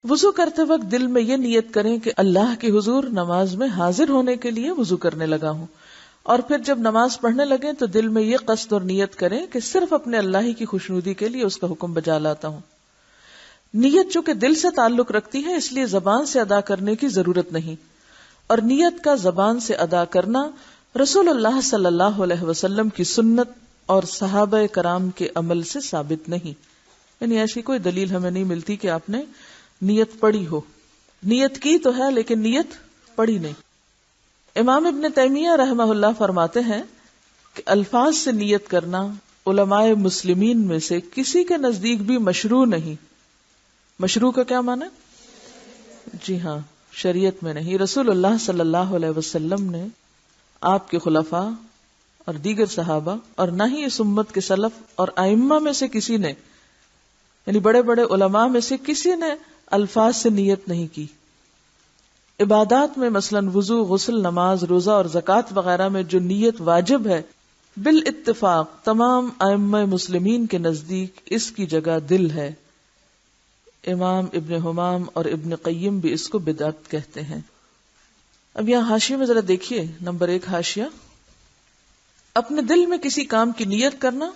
وضو کرتے وقت دل میں یہ نیت کریں کہ اللہ کے حضور نماز میں حاضر ہونے کے لیے وضو کرنے لگا ہوں، اور پھر جب نماز پڑھنے لگیں تو دل میں یہ قصد اور نیت کریں کہ صرف اپنے اللہ ہی کی خوشنودی کے لیے اس کا حکم بجا لاتا ہوں۔ نیت چونکہ دل سے تعلق رکھتی ہے اس لیے زبان سے ادا کرنے کی ضرورت نہیں، اور نیت کا زبان سے ادا کرنا رسول اللہ صلی اللہ علیہ وسلم کی سنت اور صحابہ کرام کے عمل سے ثابت نہیں، یعنی ایسی کوئی دلیل ہمیں نہیں ملتی کہ آپ نے نیت پڑھی ہو۔ نیت کی تو ہے لیکن نیت پڑھی نہیں۔ امام ابن تیمیہ رحمہ اللہ فرماتے ہیں کہ الفاظ سے نیت کرنا علماء مسلمین میں سے کسی کے نزدیک بھی مشروع نہیں۔ مشروع کا کیا معنی؟ جی ہاں، شریعت میں نہیں۔ رسول اللہ صلی اللہ علیہ وسلم نے، آپ کے خلفاء اور دیگر صحابہ، اور نہ ہی اس امت کے سلف اور ائمہ میں سے کسی نے، یعنی بڑے بڑے علماء میں سے کسی نے الفاظ سے نیت نہیں کی۔ عبادات میں مثلاً وضو، غسل، نماز، روزہ اور زکوٰۃ وغیرہ میں جو نیت واجب ہے، بالاتفاق تمام ائمہ مسلمین کے نزدیک اس کی جگہ دل ہے۔ امام ابن حمام اور ابن قیم بھی اس کو بدعت کہتے ہیں۔ اب یہاں حاشیے میں ذرا دیکھیے، نمبر 1 حاشیہ، اپنے دل میں کسی کام کی نیت کرنا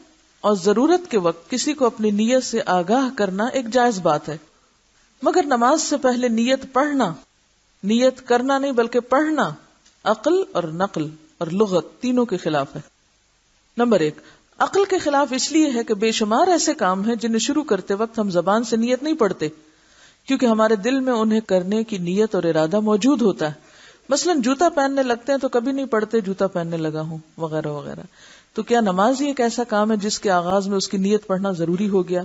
اور ضرورت کے وقت کسی کو اپنی نیت سے آگاہ کرنا ایک جائز بات ہے، مگر نماز سے پہلے نیت پڑھنا، نیت کرنا نہیں بلکہ پڑھنا، عقل اور نقل اور لغت تینوں کے خلاف ہے۔ نمبر 1، عقل کے خلاف اس لیے ہے کہ بے شمار ایسے کام ہیں جنہیں شروع کرتے وقت ہم زبان سے نیت نہیں پڑھتے، کیونکہ ہمارے دل میں انہیں کرنے کی نیت اور ارادہ موجود ہوتا ہے۔ مثلاً جوتا پہننے لگتے ہیں تو کبھی نہیں پڑھتے جوتا پہننے لگا ہوں وغیرہ وغیرہ۔ تو کیا نماز ہی ایک ایسا کام ہے جس کے آغاز میں اس کی نیت پڑھنا ضروری ہو گیا؟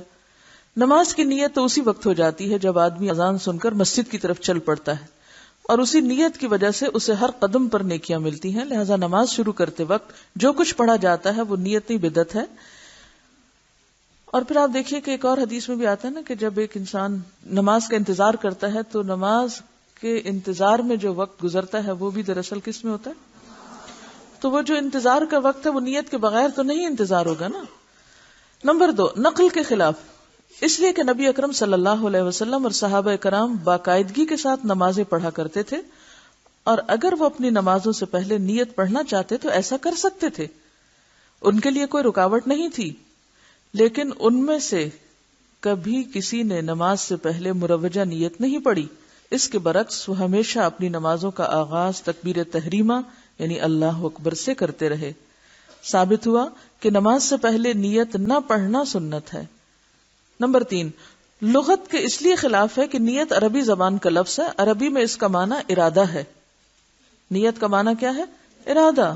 نماز کی نیت تو اسی وقت ہو جاتی ہے جب آدمی اذان سن کر مسجد کی طرف چل پڑتا ہے، اور اسی نیت کی وجہ سے اسے ہر قدم پر نیکیاں ملتی ہیں۔ لہذا نماز شروع کرتے وقت جو کچھ پڑھا جاتا ہے وہ نیت نہیں بدعت ہے۔ اور پھر آپ دیکھیے کہ ایک اور حدیث میں بھی آتا ہے نا کہ جب ایک انسان نماز کا انتظار کرتا ہے تو نماز کے انتظار میں جو وقت گزرتا ہے وہ بھی دراصل کس میں ہوتا ہے؟ تو وہ جو انتظار کا وقت ہے وہ نیت کے بغیر تو نہیں انتظار ہوگا نا۔ نمبر 2، نقل کے خلاف، اس لیے کہ نبی اکرم صلی اللہ علیہ وسلم اور صحابہ کرام باقاعدگی کے ساتھ نمازیں پڑھا کرتے تھے، اور اگر وہ اپنی نمازوں سے پہلے نیت پڑھنا چاہتے تو ایسا کر سکتے تھے، ان کے لیے کوئی رکاوٹ نہیں تھی۔ لیکن ان میں سے کبھی کسی نے نماز سے پہلے مروجہ نیت نہیں پڑھی، اس کے برعکس وہ ہمیشہ اپنی نمازوں کا آغاز تکبیر تحریمہ یعنی اللہ اکبر سے کرتے رہے۔ ثابت ہوا کہ نماز سے پہلے نیت نہ پڑھنا سنت ہے۔ نمبر 3، لغت کے اس لیے خلاف ہے کہ نیت عربی زبان کا لفظ ہے، عربی میں اس کا معنی ارادہ ہے۔ نیت کا معنی کیا ہے؟ ارادہ،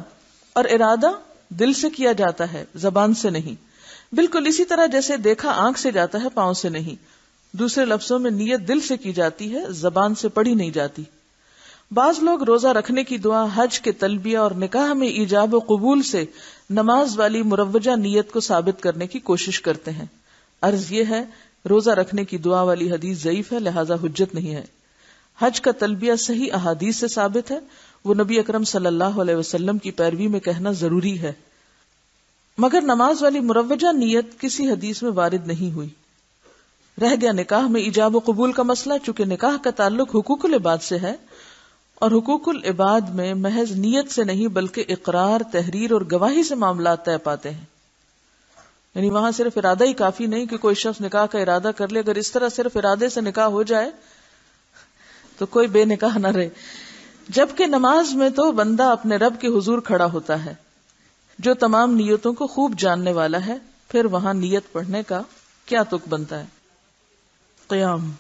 اور ارادہ دل سے کیا جاتا ہے، زبان سے نہیں۔ بالکل اسی طرح جیسے دیکھا آنکھ سے جاتا ہے، پاؤں سے نہیں۔ دوسرے لفظوں میں نیت دل سے کی جاتی ہے، زبان سے پڑھی نہیں جاتی۔ بعض لوگ روزہ رکھنے کی دعا، حج کے تلبیہ اور نکاح میں ایجاب و قبول سے نماز والی مروجہ نیت کو ثابت کرنے کی کوشش کرتے ہیں۔ عرض یہ ہے، روزہ رکھنے کی دعا والی حدیث ضعیف ہے، لہذا حجت نہیں ہے۔ حج کا تلبیہ صحیح احادیث سے ثابت ہے، وہ نبی اکرم صلی اللہ علیہ وسلم کی پیروی میں کہنا ضروری ہے، مگر نماز والی مروجہ نیت کسی حدیث میں وارد نہیں ہوئی۔ رہ گیا نکاح میں ایجاب و قبول کا مسئلہ، چونکہ نکاح کا تعلق حقوق العباد سے ہے، اور حقوق العباد میں محض نیت سے نہیں بلکہ اقرار، تحریر اور گواہی سے معاملات طے پاتے ہیں۔ یعنی وہاں صرف ارادہ ہی کافی نہیں کہ کوئی شخص نکاح کا ارادہ کر لے، اگر اس طرح صرف ارادے سے نکاح ہو جائے تو کوئی بے نکاح نہ رہے۔ جبکہ نماز میں تو بندہ اپنے رب کے حضور کھڑا ہوتا ہے جو تمام نیتوں کو خوب جاننے والا ہے، پھر وہاں نیت پڑھنے کا کیا تک بنتا ہے؟ قیام۔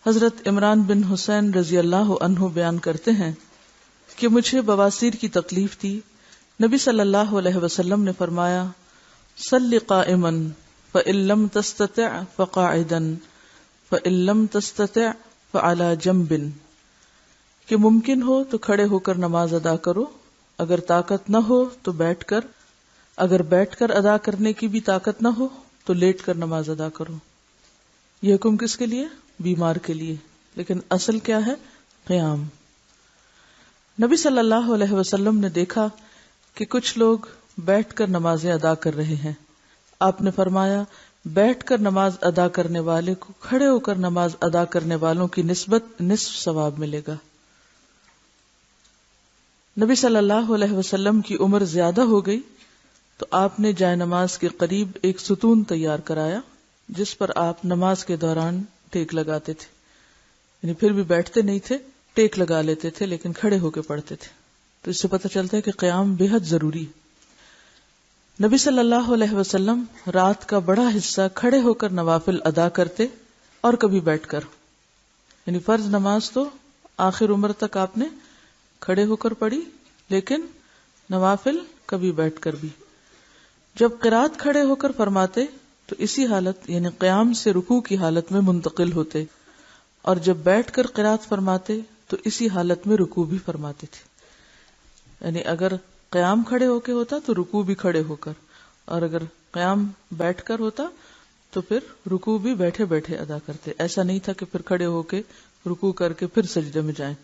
حضرت عمران بن حسین رضی اللہ عنہ بیان کرتے ہیں کہ مجھے بواسیر کی تکلیف تھی، نبی صلی اللہ علیہ وسلم نے فرمایا، صلی قائما فإن لم تستطع فقاعدا فإن لم تستطع فعلى جنب، کہ ممکن ہو تو کھڑے ہو کر نماز ادا کرو، اگر طاقت نہ ہو تو بیٹھ کر، اگر بیٹھ کر ادا کرنے کی بھی طاقت نہ ہو تو لیٹ کر نماز ادا کرو۔ یہ حکم کس کے لیے؟ بیمار کے لیے، لیکن اصل کیا ہے؟ قیام۔ نبی صلی اللہ علیہ وسلم نے دیکھا کہ کچھ لوگ بیٹھ کر نمازیں ادا کر رہے ہیں۔ آپ نے فرمایا، بیٹھ کر نماز ادا کرنے والے کو کھڑے ہو کر نماز ادا کرنے والوں کی نسبت نصف ثواب ملے گا۔ نبی صلی اللہ علیہ وسلم کی عمر زیادہ ہو گئی تو آپ نے جائے نماز کے قریب ایک ستون تیار کرایا جس پر آپ نماز کے دوران ٹیک لگاتے تھے، یعنی پھر بھی بیٹھتے نہیں تھے، ٹیک لگا لیتے تھے لیکن کھڑے ہو کے پڑھتے تھے۔ تو اس سے پتہ چلتا ہے کہ قیام بے حد ضروری ہے۔ نبی صلی اللہ علیہ وسلم رات کا بڑا حصہ کھڑے ہو کر نوافل ادا کرتے اور کبھی بیٹھ کر، یعنی فرض نماز تو آخر عمر تک آپ نے کھڑے ہو کر پڑھی، لیکن نوافل کبھی بیٹھ کر بھی۔ جب قرات کھڑے ہو کر فرماتے تو اسی حالت یعنی قیام سے رکوع کی حالت میں منتقل ہوتے، اور جب بیٹھ کر قرات فرماتے تو اسی حالت میں رکوع بھی فرماتے تھے، یعنی اگر قیام کھڑے ہو کے ہوتا تو رکوع بھی کھڑے ہو کر، اور اگر قیام بیٹھ کر ہوتا تو پھر رکوع بھی بیٹھے بیٹھے ادا کرتے۔ ایسا نہیں تھا کہ پھر کھڑے ہو کے رکوع کر کے پھر سجدے میں جائیں۔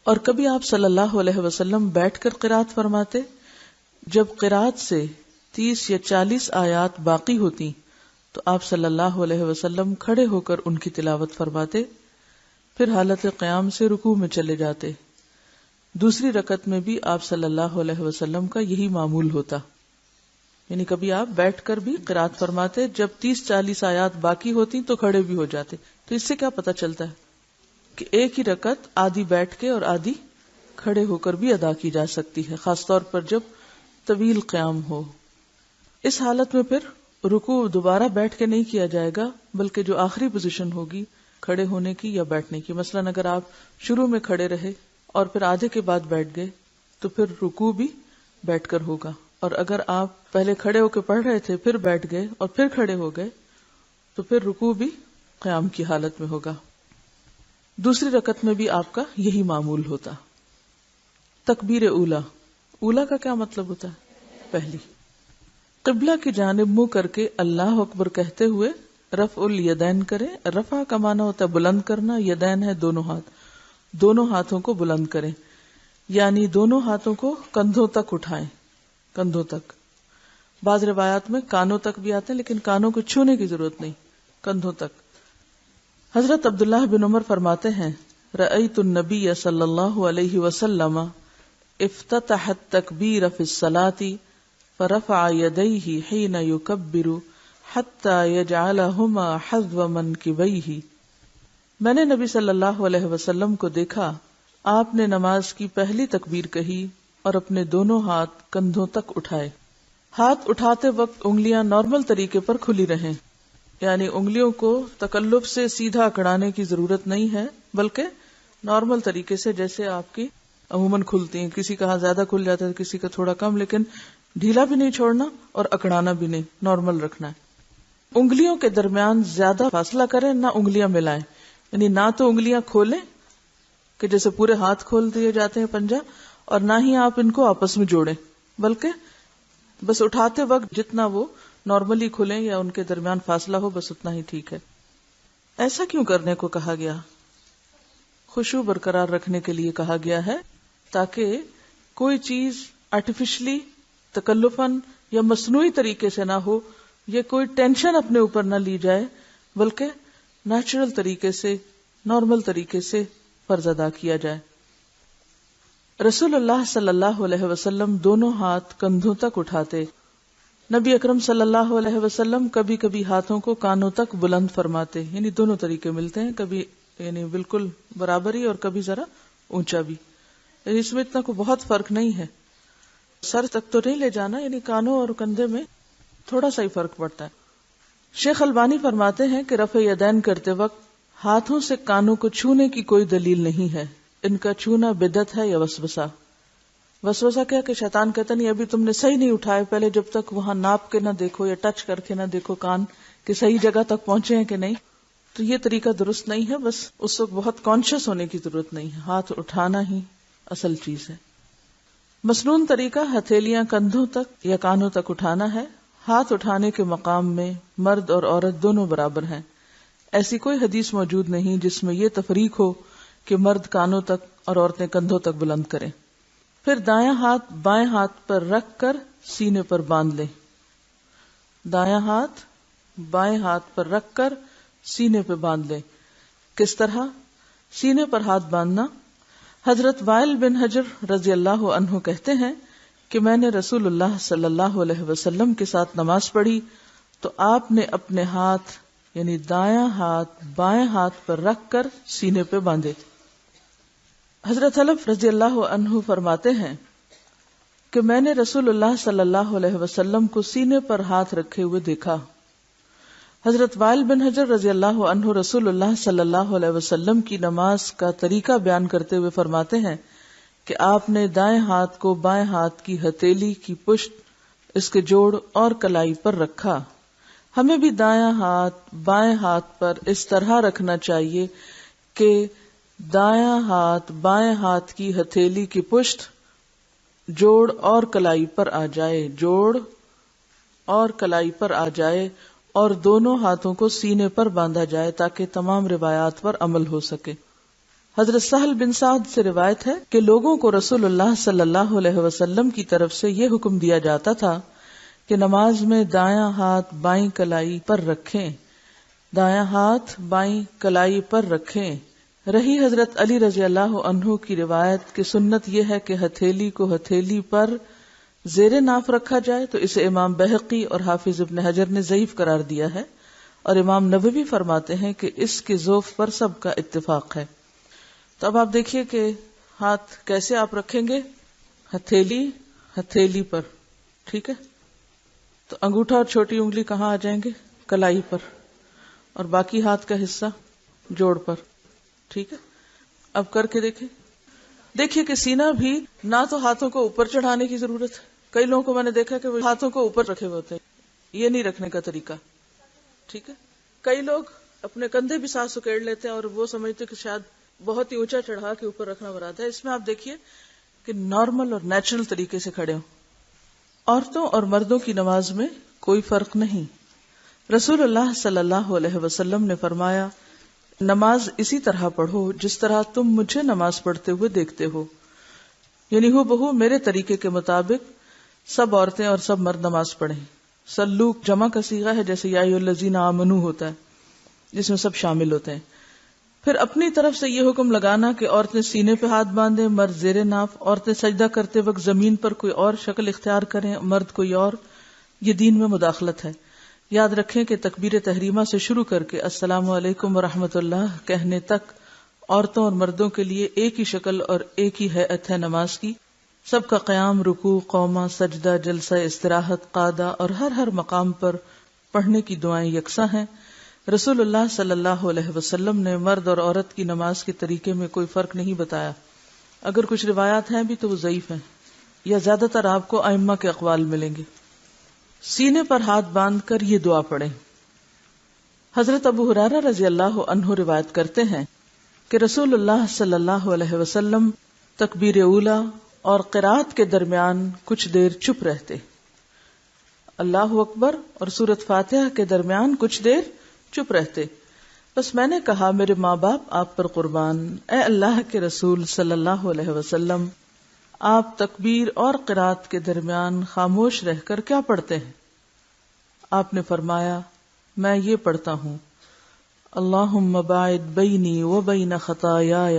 اور کبھی آپ صلی اللہ علیہ وسلم بیٹھ کر قرات فرماتے، جب قرات سے 30 یا 40 آیات باقی ہوتی تو آپ صلی اللہ علیہ وسلم کھڑے ہو کر ان کی تلاوت فرماتے، پھر حالت قیام سے رکوع میں چلے جاتے۔ دوسری رکعت میں بھی آپ صلی اللہ علیہ وسلم کا یہی معمول ہوتا، یعنی کبھی آپ بیٹھ کر بھی قرات فرماتے، جب 30-40 آیات باقی ہوتی تو کھڑے بھی ہو جاتے۔ تو اس سے کیا پتہ چلتا ہے کہ ایک ہی رکعت آدھی بیٹھ کے اور آدھی کھڑے ہو کر بھی ادا کی جا سکتی ہے، خاص طور پر جب طویل قیام ہو۔ اس حالت میں پھر رکوع دوبارہ بیٹھ کے نہیں کیا جائے گا، بلکہ جو آخری پوزیشن ہوگی کھڑے ہونے کی یا بیٹھنے کی، مثلا اگر آپ شروع میں کھڑے رہے اور پھر آدھے کے بعد بیٹھ گئے تو پھر رکوع بھی بیٹھ کر ہوگا، اور اگر آپ پہلے کھڑے ہو کے پڑھ رہے تھے پھر بیٹھ گئے اور پھر کھڑے ہو گئے تو پھر رکوع بھی قیام کی حالت میں ہوگا۔ دوسری رکعت میں بھی آپ کا یہی معمول ہوتا۔ تکبیر اولا، اولا کا کیا مطلب ہوتا ہے؟ پہلی۔ قبلہ کی جانب منہ کر کے اللہ اکبر کہتے ہوئے رفع الیدین کرے۔ رفع کا معنی ہوتا ہے بلند کرنا، یدین ہے دونوں ہاتھ، دونوں ہاتھوں کو بلند کریں، یعنی دونوں ہاتھوں کو کندھوں تک اٹھائیں، کندھوں تک۔ بعض روایات میں کانوں تک بھی آتے ہیں لیکن کانوں کو چھونے کی ضرورت نہیں، کندھوں تک۔ حضرت عبداللہ بن عمر فرماتے ہیں، رأیت النبی صلی اللہ علیہ وسلم افتتح التکبیر فی الصلاۃ فرفع یدیہ حین یکبر حتی یجعلہما حذو منکبیہ۔ میں نے نبی صلی اللہ علیہ وسلم کو دیکھا، آپ نے نماز کی پہلی تکبیر کہی اور اپنے دونوں ہاتھ کندھوں تک اٹھائے۔ ہاتھ اٹھاتے وقت انگلیاں نارمل طریقے پر کھلی رہیں، یعنی انگلیوں کو تکلف سے سیدھا اکڑانے کی ضرورت نہیں ہے، بلکہ نارمل طریقے سے جیسے آپ کی عموماً کھلتی ہیں، کسی کا ہاتھ زیادہ کھل جاتا ہے کسی کا تھوڑا کم، لیکن ڈھیلا بھی نہیں چھوڑنا اور اکڑانا بھی نہیں، نارمل رکھنا ہے۔ انگلیوں کے درمیان زیادہ فاصلہ کریں، نہ انگلیاں ملائیں، یعنی نہ تو انگلیاں کھولیں کہ جیسے پورے ہاتھ کھول دیے جاتے ہیں پنجہ، اور نہ ہی آپ ان کو آپس میں جوڑیں، بلکہ بس اٹھاتے وقت جتنا وہ نارملی کھلیں یا ان کے درمیان فاصلہ ہو بس اتنا ہی ٹھیک ہے۔ ایسا کیوں کرنے کو کہا گیا؟ خشوع برقرار رکھنے کے لیے کہا گیا ہے، تاکہ کوئی چیز آرٹیفیشلی تکلفاً یا مصنوعی طریقے سے نہ ہو، یہ کوئی ٹینشن اپنے اوپر نہ لی جائے، بلکہ نیچرل طریقے سے، نارمل طریقے سے فرض ادا کیا جائے۔ رسول اللہ صلی اللہ علیہ وسلم دونوں ہاتھ کندھوں تک اٹھاتے۔ نبی اکرم صلی اللہ علیہ وسلم کبھی کبھی ہاتھوں کو کانوں تک بلند فرماتے، یعنی دونوں طریقے ملتے ہیں، کبھی یعنی بالکل برابری اور کبھی ذرا اونچا بھی، یعنی اس میں اتنا کوئی بہت فرق نہیں ہے، سر تک تو نہیں لے جانا، یعنی کانوں اور کندھے میں تھوڑا سا ہی فرق پڑتا ہے۔ شیخ البانی فرماتے ہیں کہ رفع یدین کرتے وقت ہاتھوں سے کانوں کو چھونے کی کوئی دلیل نہیں ہے، ان کا چھونا بدعت ہے یا وسوسہ۔ وسوسہ کیا کہ شیطان کہتا نہیں ابھی تم نے صحیح نہیں اٹھائے، پہلے جب تک وہاں ناپ کے نہ دیکھو یا ٹچ کر کے نہ دیکھو کان کہ صحیح جگہ تک پہنچے ہیں کہ نہیں، تو یہ طریقہ درست نہیں ہے۔ بس اس وقت بہت کانشیس ہونے کی ضرورت نہیں ہے، ہاتھ اٹھانا ہی اصل چیز ہے۔ مسنون طریقہ ہتھیلیاں کندھوں تک یا کانوں تک اٹھانا ہے۔ ہاتھ اٹھانے کے مقام میں مرد اور عورت دونوں برابر ہیں، ایسی کوئی حدیث موجود نہیں جس میں یہ تفریق ہو کہ مرد کانوں تک اور عورتیں کندھوں تک بلند کریں۔ پھر دایاں ہاتھ بائیں ہاتھ پر رکھ کر سینے پر باندھ لیں۔ دایاں ہاتھ بائیں ہاتھ پر رکھ کر سینے پہ باندھ لیں۔ کس طرح؟ سینے پر ہاتھ باندھنا۔ حضرت وائل بن حجر رضی اللہ عنہ کہتے ہیں کہ میں نے رسول اللہ صلی اللہ علیہ وسلم کے ساتھ نماز پڑھی تو آپ نے اپنے ہاتھ یعنی دایاں ہاتھ بائیں ہاتھ پر رکھ کر سینے پہ باندھے۔ حضرت حلف رضی اللہ عنہ فرماتے ہیں کہ میں نے رسول اللہ صلی اللہ علیہ وسلم کو سینے پر ہاتھ رکھے ہوئے دیکھا۔ حضرت وائل بن حجر رضی اللہ عنہ رسول اللہ صلی اللہ علیہ وسلم کی نماز کا طریقہ بیان کرتے ہوئے فرماتے ہیں کہ آپ نے دائیں ہاتھ کو بائیں ہاتھ کی ہتھیلی کی پشت، اس کے جوڑ اور کلائی پر رکھا۔ ہمیں بھی دایاں ہاتھ بائیں ہاتھ پر اس طرح رکھنا چاہیے کہ دایاں ہاتھ بائیں ہاتھ کی ہتھیلی کی پشت، جوڑ اور کلائی پر آ جائے، جوڑ اور کلائی پر آ جائے، اور دونوں ہاتھوں کو سینے پر باندھا جائے تاکہ تمام روایات پر عمل ہو سکے۔ حضرت سہل بن سعد سے روایت ہے کہ لوگوں کو رسول اللہ صلی اللہ علیہ وسلم کی طرف سے یہ حکم دیا جاتا تھا کہ نماز میں دایاں ہاتھ بائیں کلائی پر رکھیں، دایاں ہاتھ بائیں کلائی پر رکھیں۔ رہی حضرت علی رضی اللہ عنہ کی روایت کہ سنت یہ ہے کہ ہتھیلی کو ہتھیلی پر زیر ناف رکھا جائے، تو اسے امام بہقی اور حافظ ابن حجر نے ضعیف قرار دیا ہے، اور امام نووی فرماتے ہیں کہ اس کے ضعف پر سب کا اتفاق ہے۔ تو اب آپ دیکھیے کہ ہاتھ کیسے آپ رکھیں گے، ہتھیلی پر، ٹھیک ہے، تو انگوٹھا اور چھوٹی انگلی کہاں آ جائیں گے؟ کلائی پر، اور باقی ہاتھ کا حصہ جوڑ پر، ٹھیک ہے۔ اب کر کے دیکھیے کہ سینہ بھی نہ تو ہاتھوں کو اوپر چڑھانے کی ضرورت ہے، کئی لوگوں کو میں نے دیکھا کہ وہ ہاتھوں کو اوپر رکھے ہوئے ہوتے ہیں، یہ نہیں رکھنے کا طریقہ، ٹھیک ہے۔ کئی لوگ اپنے کندھے بھی ساتھ سکیڑ لیتے ہیں اور وہ سمجھتے کہ شاید بہت ہی اونچا چڑھا کے اوپر رکھنا مراد ہے۔ اس میں آپ دیکھیے کہ نارمل اور نیچرل طریقے سے کھڑے ہوں۔ عورتوں اور مردوں کی نماز میں کوئی فرق نہیں۔ رسول اللہ صلی اللہ علیہ وسلم نے فرمایا، نماز اسی طرح پڑھو جس طرح تم مجھے نماز پڑھتے ہوئے دیکھتے ہو، یعنی ہو بہو میرے طریقے کے مطابق سب عورتیں اور سب مرد نماز پڑھیں۔ سلو جمع کا صیغہ ہے، جیسے یا ایھا الذین آمنوا ہوتا ہے جس میں سب شامل ہوتے ہیں۔ پھر اپنی طرف سے یہ حکم لگانا کہ عورتیں سینے پہ ہاتھ باندھیں، مرد زیر ناف، عورتیں سجدہ کرتے وقت زمین پر کوئی اور شکل اختیار کریں، مرد کوئی اور، یہ دین میں مداخلت ہے۔ یاد رکھیں کہ تکبیر تحریمہ سے شروع کر کے السلام علیکم ورحمۃ اللہ کہنے تک عورتوں اور مردوں کے لیے ایک ہی شکل اور ایک ہی ہیئت ہے نماز کی۔ سب کا قیام، رکوع، قومہ، سجدہ، جلسہ استراحت، قعدہ اور ہر مقام پر پڑھنے کی دعائیں یکساں ہیں۔ رسول اللہ صلی اللہ علیہ وسلم نے مرد اور عورت کی نماز کے طریقے میں کوئی فرق نہیں بتایا۔ اگر کچھ روایات ہیں بھی تو وہ ضعیف ہیں، یا زیادہ تر آپ کو ائمہ کے اقوال ملیں گے۔ سینے پر ہاتھ باندھ کر یہ دعا پڑھیں۔ حضرت ابو ہریرہ رضی اللہ عنہ روایت کرتے ہیں کہ رسول اللہ صلی اللہ علیہ وسلم تکبیر اولی اور قرات کے درمیان کچھ دیر چپ رہتے، اللہ اکبر اور سورۃ فاتحہ کے درمیان کچھ دیر چپ رہتے۔ بس میں نے کہا، میرے ماں باپ آپ پر قربان، اے اللہ کے رسول صلی اللہ علیہ وسلم، آپ تکبیر اور قرات کے درمیان خاموش رہ کر کیا پڑھتے ہیں؟ آپ نے فرمایا، میں یہ پڑھتا ہوں، اللہم باعد بینی و بین خطایای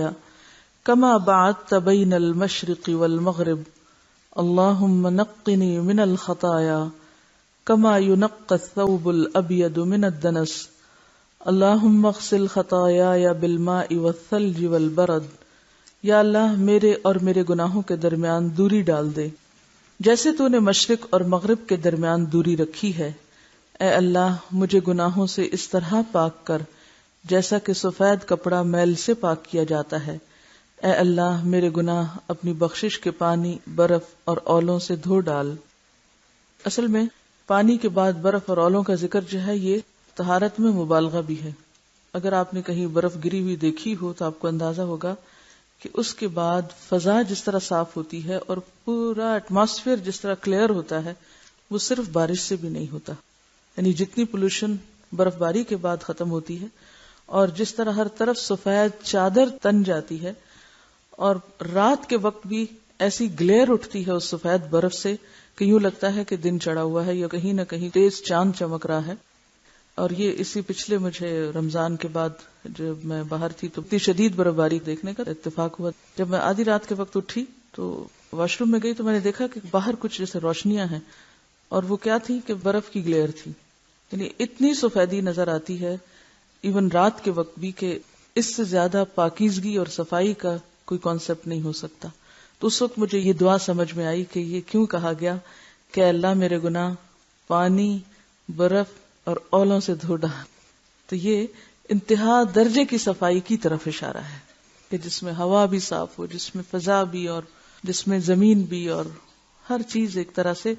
کما بعدت بین المشرق والمغرب، اللہم نقنی من الخطایا کما ینقی الثوب الابیض من الدنس، اللہم اغسل خطایای بالماء والثلج والبرد۔ یا اللہ میرے اور میرے گناہوں کے درمیان دوری ڈال دے جیسے تو نے مشرق اور مغرب کے درمیان دوری رکھی ہے۔ اے اللہ مجھے گناہوں سے اس طرح پاک کر جیسا کہ سفید کپڑا میل سے پاک کیا جاتا ہے۔ اے اللہ میرے گناہ اپنی بخشش کے پانی، برف اور اولوں سے دھو ڈال۔ اصل میں پانی کے بعد برف اور اولوں کا ذکر جو ہے یہ طہارت میں مبالغہ بھی ہے۔ اگر آپ نے کہیں برف گری ہوئی دیکھی ہو تو آپ کو اندازہ ہوگا کہ اس کے بعد فضا جس طرح صاف ہوتی ہے اور پورا ایٹماسفیئر جس طرح کلیئر ہوتا ہے، وہ صرف بارش سے بھی نہیں ہوتا۔ یعنی جتنی پولوشن برف باری کے بعد ختم ہوتی ہے اور جس طرح ہر طرف سفید چادر تن جاتی ہے، اور رات کے وقت بھی ایسی گلیئر اٹھتی ہے اس سفید برف سے کہ یوں لگتا ہے کہ دن چڑھا ہوا ہے یا کہیں نہ کہیں تیز چاند چمک رہا ہے۔ اور یہ اسی پچھلے مجھے رمضان کے بعد جب میں باہر تھی تو اتنی شدید برفباری دیکھنے کا اتفاق ہوا. جب میں آدھی رات کے وقت اٹھی تو واش روم میں گئی تو میں نے دیکھا کہ باہر کچھ جیسے روشنیاں ہیں، اور وہ کیا تھی کہ برف کی گلیئر تھی. یعنی اتنی سفیدی نظر آتی ہے ایون رات کے وقت بھی کہ اس سے زیادہ پاکیزگی اور صفائی کا کوئی کانسیپٹ نہیں ہو سکتا. تو اس وقت مجھے یہ دعا سمجھ میں آئی کہ یہ کیوں کہا گیا کہ اللہ میرے گناہ پانی، برف اور اولوں سے دھو ڈال. تو یہ انتہا درجے کی صفائی کی طرف اشارہ ہے کہ جس میں ہوا بھی صاف ہو، جس میں فضا بھی، اور جس میں زمین بھی، اور ہر چیز ایک طرح سے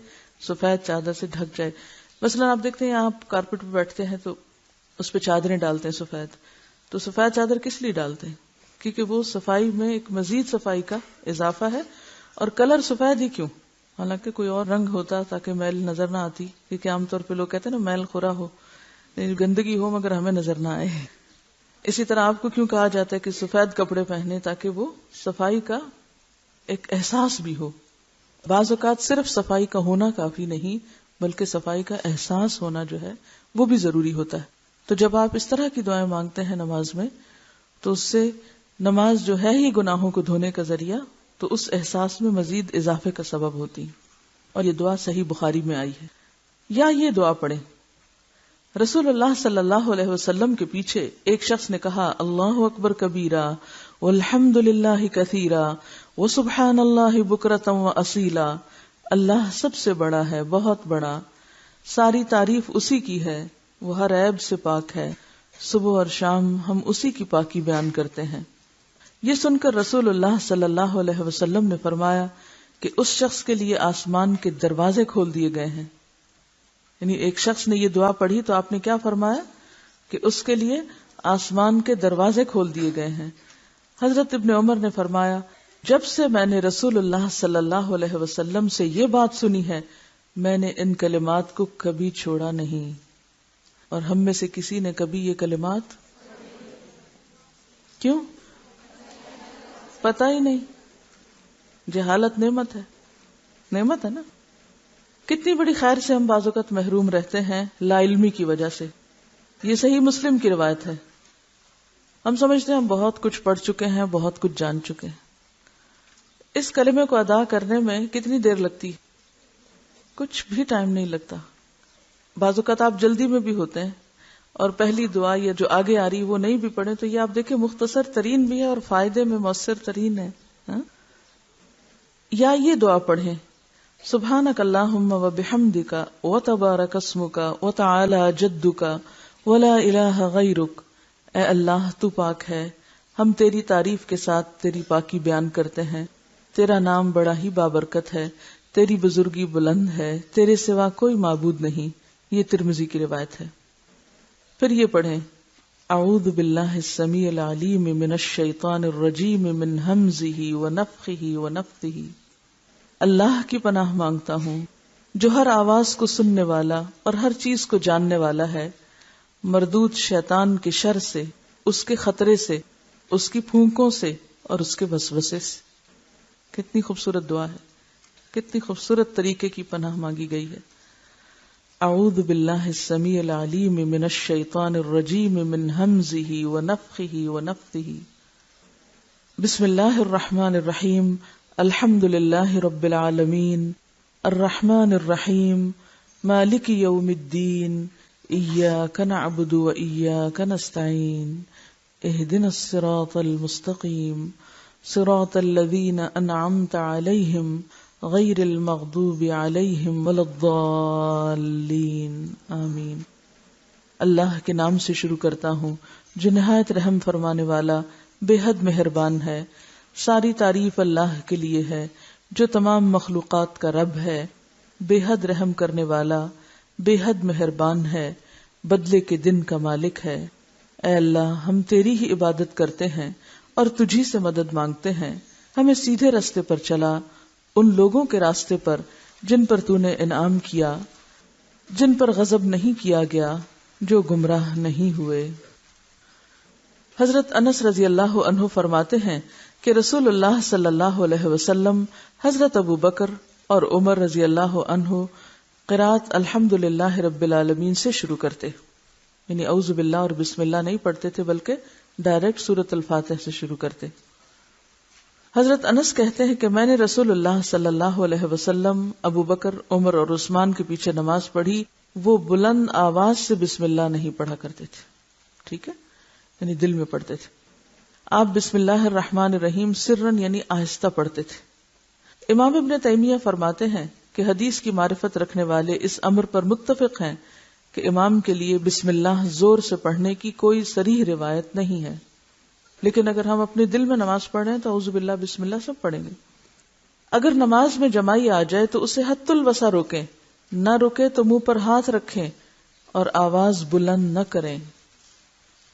سفید چادر سے ڈھک جائے. مثلا آپ دیکھتے ہیں آپ کارپیٹ پہ بیٹھتے ہیں تو اس پہ چادریں ڈالتے ہیں سفید. تو سفید چادر کس لیے ڈالتے ہیں؟ کیونکہ وہ صفائی میں ایک مزید صفائی کا اضافہ ہے. اور کلر سفید ہی کیوں؟ حالانکہ کوئی اور رنگ ہوتا تاکہ میل نظر نہ آتی، کیونکہ عام طور پہ لوگ کہتے ہیں نا میل خورا ہو، گندگی ہو مگر ہمیں نظر نہ آئے. اسی طرح آپ کو کیوں کہا جاتا ہے کہ سفید کپڑے پہنے؟ تاکہ وہ صفائی کا ایک احساس بھی ہو. بعض اوقات صرف صفائی کا ہونا کافی نہیں بلکہ صفائی کا احساس ہونا جو ہے وہ بھی ضروری ہوتا ہے. تو جب آپ اس طرح کی دعائیں مانگتے ہیں نماز میں تو اس سے نماز جو ہے ہی گناہوں کو دھونے کا ذریعہ، تو اس احساس میں مزید اضافے کا سبب ہوتی. اور یہ دعا صحیح بخاری میں آئی ہے. یا یہ دعا پڑھیں. رسول اللہ صلی اللہ علیہ وسلم کے پیچھے ایک شخص نے کہا اللہ اکبر کبیرہ والحمد للہ کثیرہ وسبحان اللہ بکرۃ واصیلا. اللہ سب سے بڑا ہے، بہت بڑا، ساری تعریف اسی کی ہے، وہ ہر عیب سے پاک ہے، صبح اور شام ہم اسی کی پاکی بیان کرتے ہیں. یہ سن کر رسول اللہ صلی اللہ علیہ وسلم نے فرمایا کہ اس شخص کے لیے آسمان کے دروازے کھول دیے گئے ہیں. یعنی ایک شخص نے یہ دعا پڑھی تو آپ نے کیا فرمایا کہ اس کے لیے آسمان کے دروازے کھول دیے گئے ہیں. حضرت ابن عمر نے فرمایا جب سے میں نے رسول اللہ صلی اللہ علیہ وسلم سے یہ بات سنی ہے میں نے ان کلمات کو کبھی چھوڑا نہیں. اور ہم میں سے کسی نے کبھی یہ کلمات کیوں؟ پتہ ہی نہیں. جہالت نعمت ہے، نعمت ہے نا. کتنی بڑی خیر سے ہم بعض اوقات محروم رہتے ہیں لا علمی کی وجہ سے. یہ صحیح مسلم کی روایت ہے. ہم سمجھتے ہیں ہم بہت کچھ پڑھ چکے ہیں، بہت کچھ جان چکے ہیں. اس کلمے کو ادا کرنے میں کتنی دیر لگتی؟ کچھ بھی ٹائم نہیں لگتا. بعض اوقات آپ جلدی میں بھی ہوتے ہیں اور پہلی دعا یا جو آگے آ رہی وہ نہیں بھی پڑھیں تو یہ آپ دیکھیں مختصر ترین بھی ہے اور فائدے میں مؤثر ترین ہے. یا یہ دعا پڑھیں سبحانک اللہم و بحمدک و تبارک اسمک و تعالی جدک ولا الہ غیرک. اے اللہ تو پاک ہے، ہم تیری تعریف کے ساتھ تیری پاکی بیان کرتے ہیں. تیرا نام بڑا ہی بابرکت ہے، تیری بزرگی بلند ہے، تیرے سوا کوئی معبود نہیں. یہ ترمذی کی روایت ہے. پھر یہ پڑھیں اعوذ باللہ السمیع العلیم من الشیطان الرجیم من ہمزہ ونفخہ ونفثہ. اللہ کی پناہ مانگتا ہوں جو ہر آواز کو سننے والا اور ہر چیز کو جاننے والا ہے، مردود شیطان کے شر سے، اس کے خطرے سے، اس کی پھونکوں سے اور اس کے وسوسے سے. کتنی خوبصورت دعا ہے، کتنی خوبصورت طریقے کی پناہ مانگی گئی ہے. اعوذ باللہ السمیع العلیم من الشیطان الرجیم من ہمزہ ونفخہ ونفثہ. بسم اللہ الرحمن الرحیم. الحمد للہ رب العالمین الرحمن الرحیم مالک یوم الدین ایاک نعبد و ایاک نستعین اہدنا الصراط المستقیم صراط الذین انعمت علیہم غیر المغضوب علیہم ولا الضالین آمین. اللہ کے نام سے شروع کرتا ہوں جو نہایت رحم فرمانے والا بے حد مہربان ہے. ساری تعریف اللہ کے لیے ہے جو تمام مخلوقات کا رب ہے، بے حد رحم کرنے والا، بے حد مہربان ہے، بدلے کے دن کا مالک ہے. اے اللہ ہم تیری ہی عبادت کرتے ہیں اور تجھی سے مدد مانگتے ہیں. ہمیں سیدھے راستے پر چلا، ان لوگوں کے راستے پر جن پر تو نے انعام کیا، جن پر غضب نہیں کیا گیا، جو گمراہ نہیں ہوئے. حضرت انس رضی اللہ عنہ فرماتے ہیں کہ رسول اللہ صلی اللہ علیہ وسلم حضرت ابو بکر اور عمر رضی اللہ عنہ قرات الحمد للہ رب العالمین سے شروع کرتے. یعنی اعوذ باللہ اور بسم اللہ نہیں پڑھتے تھے بلکہ ڈائریکٹ سورۃ الفاتحہ سے شروع کرتے. حضرت انس کہتے ہیں کہ میں نے رسول اللہ صلی اللہ علیہ وسلم، ابو بکر، عمر اور عثمان کے پیچھے نماز پڑھی، وہ بلند آواز سے بسم اللہ نہیں پڑھا کرتے تھے. ٹھیک ہے، یعنی دل میں پڑھتے تھے. آپ بسم اللہ الرحمن الرحیم سرن یعنی آہستہ پڑھتے تھے. امام ابن تیمیہ فرماتے ہیں کہ حدیث کی معرفت رکھنے والے اس امر پر متفق ہیں کہ امام کے لیے بسم اللہ زور سے پڑھنے کی کوئی صریح روایت نہیں ہے، لیکن اگر ہم اپنے دل میں نماز پڑھ رہے ہیں تو اعوذ باللہ بسم اللہ سب پڑھیں گے. اگر نماز میں جمائی آ جائے تو اسے حد الوسع روکیں، نہ رکے تو منہ پر ہاتھ رکھیں اور آواز بلند نہ کریں،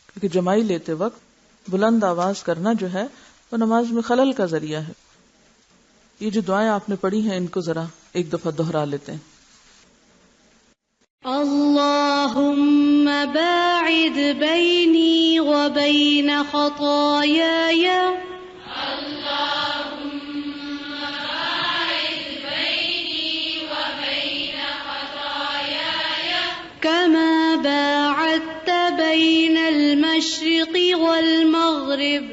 کیونکہ جمائی لیتے وقت بلند آواز کرنا جو ہے وہ نماز میں خلل کا ذریعہ ہے. یہ جو دعائیں آپ نے پڑھی ہیں ان کو ذرا ایک دفعہ دوہرا لیتے ہیں. اللهم باعد بيني وبين خطاياي كما باعدت بين المشرق والمغرب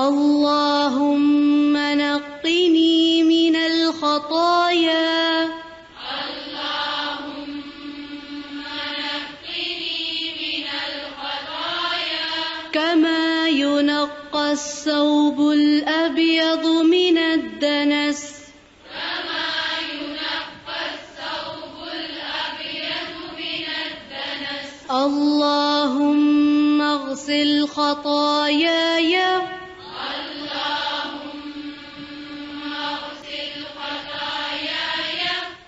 اللهم نقني من الخطايا كما ينقى الثوب الأبيض من الدنس اللهم اغسل خطاياي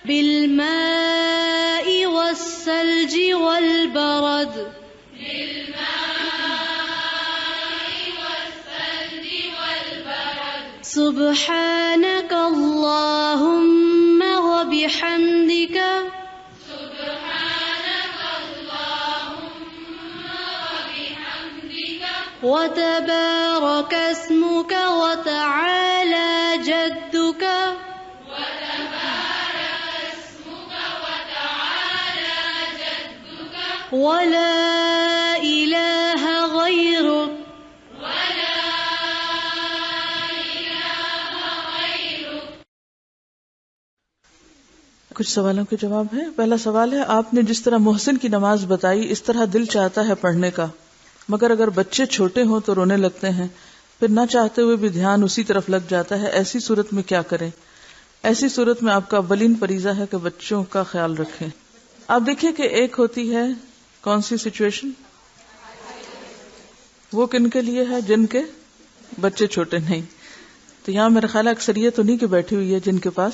بالماء والثلج والبرد سبحانك اللهم وبحمدك وتبارك اسمك وتعالى جدك ولا إله غيرك کچھ سوالوں کے جواب ہیں. پہلا سوال ہے، آپ نے جس طرح محسن کی نماز بتائی اس طرح دل چاہتا ہے پڑھنے کا، مگر اگر بچے چھوٹے ہوں تو رونے لگتے ہیں، پھر نہ چاہتے ہوئے بھی دھیان اسی طرف لگ جاتا ہے، ایسی صورت میں کیا کریں؟ ایسی صورت میں آپ کا اولین فریضہ ہے کہ بچوں کا خیال رکھیں. آپ دیکھیں کہ ایک ہوتی ہے کون سی سچویشن، وہ کن کے لیے ہے؟ جن کے بچے چھوٹے نہیں. تو یہاں میرا خیال اکثریت تو نہیں کہ بیٹھی ہوئی ہے جن کے پاس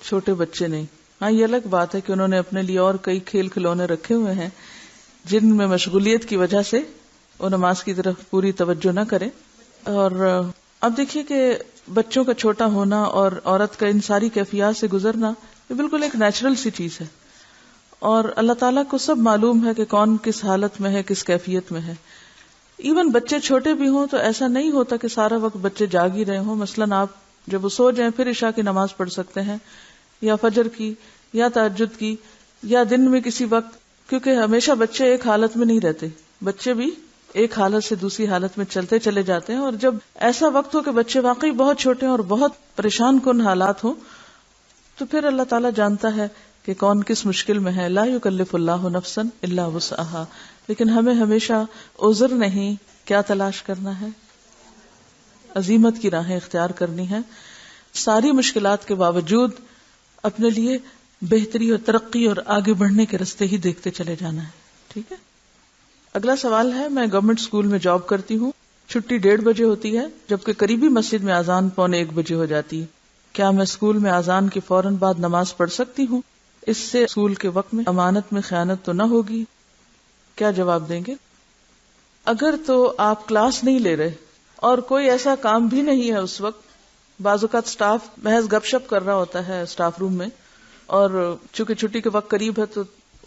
چھوٹے بچے نہیں. ہاں یہ الگ بات ہے کہ انہوں نے اپنے لیے اور کئی کھیل کھلونے رکھے ہوئے ہیں جن میں مشغولیت کی وجہ سے وہ نماز کی طرف پوری توجہ نہ کریں. اور اب دیکھیے کہ بچوں کا چھوٹا ہونا اور عورت کا ان ساری کیفیات سے گزرنا یہ بالکل ایک نیچرل سی چیز ہے، اور اللہ تعالیٰ کو سب معلوم ہے کہ کون کس حالت میں ہے، کس کیفیت میں ہے. ایون بچے چھوٹے بھی ہوں تو ایسا نہیں ہوتا کہ سارا وقت بچے جاگ ہی رہے ہوں. مثلاً آپ جب وہ سو جائیں پھر عشاء کی نماز پڑھ سکتے ہیں، یا فجر کی، یا تہجد کی، یا دن میں کسی وقت، کیونکہ ہمیشہ بچے ایک حالت میں نہیں رہتے، بچے بھی ایک حالت سے دوسری حالت میں چلتے چلے جاتے ہیں. اور جب ایسا وقت ہو کہ بچے واقعی بہت چھوٹے ہیں اور بہت پریشان کن حالات ہوں تو پھر اللہ تعالیٰ جانتا ہے کہ کون کس مشکل میں ہے. لا یکلف اللہ نفسا الا وسعہا. لیکن ہمیں ہمیشہ عذر نہیں، کیا تلاش کرنا ہے؟ عزیمت کی راہیں اختیار کرنی ہے. ساری مشکلات کے باوجود اپنے لیے بہتری اور ترقی اور آگے بڑھنے کے راستے ہی دیکھتے چلے جانا ہے. ٹھیک ہے. اگلا سوال ہے، میں گورنمنٹ اسکول میں جاب کرتی ہوں، چھٹی 1:30 بجے ہوتی ہے جبکہ قریبی مسجد میں اذان 1:45 بجے ہو جاتی ہے. کیا میں اسکول میں اذان کے فوراً بعد نماز پڑھ سکتی ہوں؟ اس سے اسکول کے وقت میں امانت میں خیانت تو نہ ہوگی؟ کیا جواب دیں گے؟ اگر تو آپ کلاس نہیں لے رہے اور کوئی ایسا کام بھی نہیں ہے اس وقت، بعض اوقات اسٹاف محض گپ شپ کر رہا ہوتا ہے اسٹاف روم میں، اور چونکہ چھٹی کے وقت قریب ہے تو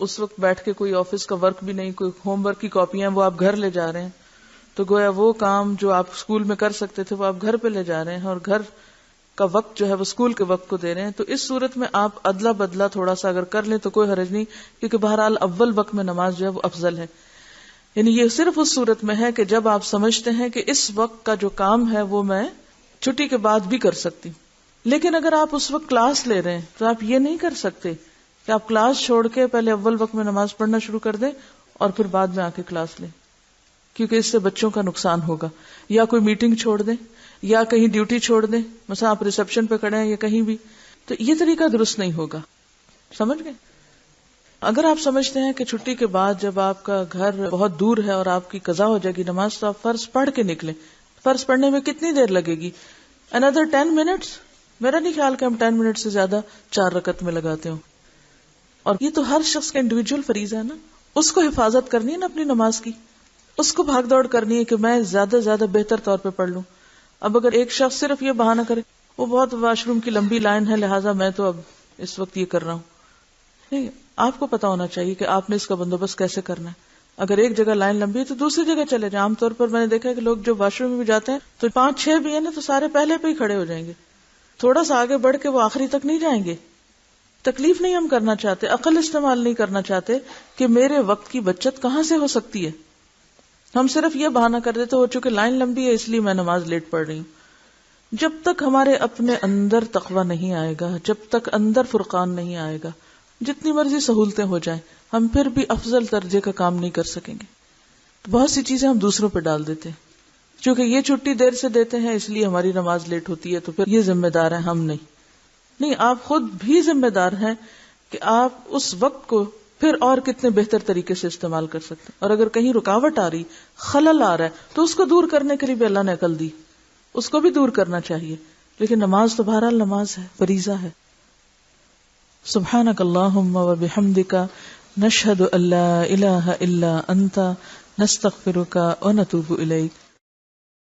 اس وقت بیٹھ کے کوئی آفس کا ورک بھی نہیں، کوئی ہوم ورک کی کاپیاں وہ آپ گھر لے جا رہے ہیں، تو گویا وہ کام جو آپ اسکول میں کر سکتے تھے وہ آپ گھر پہ لے جا رہے ہیں، اور گھر کا وقت جو ہے وہ اسکول کے وقت کو دے رہے ہیں، تو اس صورت میں آپ ادلا بدلا تھوڑا سا اگر کر لیں تو کوئی حرج نہیں، کیونکہ بہرحال اول وقت میں نماز جو ہے وہ افضل ہے. یعنی یہ صرف اس صورت میں ہے کہ جب آپ سمجھتے ہیں کہ اس وقت کا جو کام ہے وہ میں چھٹی کے بعد بھی کر سکتی ہوں. لیکن اگر آپ اس وقت کلاس لے رہے ہیں تو آپ یہ نہیں کر سکتے کہ آپ کلاس چھوڑ کے پہلے اول وقت میں نماز پڑھنا شروع کر دیں اور پھر بعد میں آ کے کلاس لیں، کیونکہ اس سے بچوں کا نقصان ہوگا. یا کوئی میٹنگ چھوڑ دیں یا کہیں ڈیوٹی چھوڑ دیں، مثلا آپ ریسپشن پہ کھڑے ہیں یا کہیں بھی، تو یہ طریقہ درست نہیں ہوگا. سمجھ گئے؟ اگر آپ سمجھتے ہیں کہ چھٹی کے بعد جب آپ کا گھر بہت دور ہے اور آپ کی قضا ہو جائے گی نماز، تو آپ فرض پڑھ کے نکلیں. فرض پڑھنے میں کتنی دیر لگے گی؟ another 10 minutes. میرا نہیں خیال کہ ہم 10 منٹ سے زیادہ 4 رکعت میں لگاتے ہوں. اور یہ تو ہر شخص کا انڈیویجول فریضہ ہے نا، اس کو حفاظت کرنی ہے نا اپنی نماز کی، اس کو بھاگ دوڑ کرنی ہے کہ میں زیادہ زیادہ بہتر طور پہ پڑھ لوں. اب اگر ایک شخص صرف یہ بہانہ کرے وہ بہت واش روم کی لمبی لائن ہے لہٰذا میں تو اب اس وقت یہ کر رہا ہوں، نہیں، آپ کو پتا ہونا چاہیے کہ آپ نے اس کا بندوبست کیسے کرنا ہے. اگر ایک جگہ لائن لمبی ہے تو دوسری جگہ چلے جائیں. عام طور پر میں نے دیکھا ہے کہ لوگ جو واش روم میں بھی جاتے ہیں تو 5-6 بھی ہیں نا تو سارے پہلے پہ ہی کھڑے ہو جائیں گے، تھوڑا سا آگے بڑھ کے وہ آخری تک نہیں جائیں گے. تکلیف نہیں ہم کرنا چاہتے، عقل استعمال نہیں کرنا چاہتے کہ میرے وقت کی بچت کہاں سے ہو سکتی ہے. ہم صرف یہ بہانہ کر دیتے ہو چونکہ لائن لمبی ہے اس لیے میں نماز لیٹ پڑھ رہی ہوں. جب تک ہمارے اپنے اندر تقویٰ نہیں آئے گا، جب تک اندر فرقان نہیں آئے گا، جتنی مرضی سہولتیں ہو جائیں ہم پھر بھی افضل درجے کا کام نہیں کر سکیں گے. بہت سی چیزیں ہم دوسروں پہ ڈال دیتے ہیں، چونکہ یہ چھٹی دیر سے دیتے ہیں اس لیے ہماری نماز لیٹ ہوتی ہے، تو پھر یہ ذمہ دار ہیں ہم نہیں، آپ خود بھی ذمہ دار ہیں کہ آپ اس وقت کو پھر اور کتنے بہتر طریقے سے استعمال کر سکتے ہیں. اور اگر کہیں رکاوٹ آ رہی، خلل آ رہا ہے تو اس کو دور کرنے کے لیے بھی اللہ نے عقل دی، اس کو بھی دور کرنا چاہیے. لیکن نماز تو بہرحال نماز ہے، فریضہ ہے. سبحانک اللہم و بحمدک نشہد ان لا الہ الا انت نستغفرک و نتوب الیک.